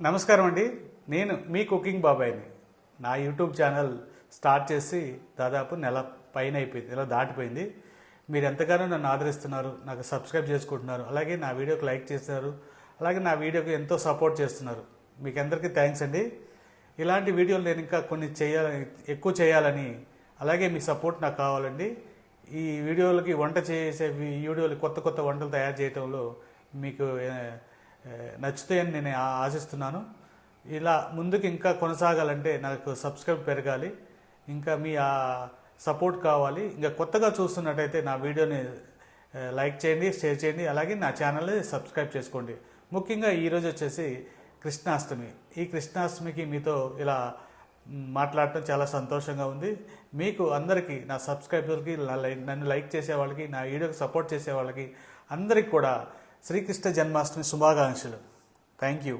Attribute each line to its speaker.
Speaker 1: నమస్కారం అండి. నేను మీ కుకింగ్ బాబాయ్ని. నా యూట్యూబ్ ఛానల్ స్టార్ట్ చేసి దాదాపు నెల పైన అయిపోయింది, నెల దాటిపోయింది. మీరు ఎంతగానో నన్ను ఆదరిస్తున్నారు, నాకు సబ్స్క్రైబ్ చేసుకుంటున్నారు, అలాగే నా వీడియోకి లైక్ చేస్తున్నారు, అలాగే నా వీడియోకి ఎంతో సపోర్ట్ చేస్తున్నారు. మీకు అందరికీ థ్యాంక్స్ అండి. ఇలాంటి వీడియోలు నేను ఇంకా కొన్ని ఎక్కువ చేయాలని, అలాగే మీ సపోర్ట్ నాకు కావాలండి. ఈ వీడియోలకి వంట చేసే వీడియోలు కొత్త కొత్త వంటలు తయారు చేయడంలో మీకు నచ్చుతాయని నేను ఆశిస్తున్నాను. ఇలా ముందుకు ఇంకా కొనసాగాలంటే నాకు సబ్స్క్రైబ్ పెరగాలి, ఇంకా మీ సపోర్ట్ కావాలి. ఇంకా కొత్తగా చూస్తున్నట్టయితే నా వీడియోని లైక్ చేయండి, షేర్ చేయండి, అలాగే నా ఛానల్ని సబ్స్క్రైబ్ చేసుకోండి. ముఖ్యంగా ఈరోజు వచ్చేసి కృష్ణాష్టమి. ఈ కృష్ణాష్టమికి మీతో ఇలా మాట్లాడటం చాలా సంతోషంగా ఉంది. మీకు అందరికీ, నా సబ్స్క్రైబర్కి, నన్ను లైక్ చేసే వాళ్ళకి, నా వీడియోకి సపోర్ట్ చేసే వాళ్ళకి అందరికీ కూడా శ్రీకృష్ణ జన్మాష్టమి శుభాకాంక్షలు. Thank you.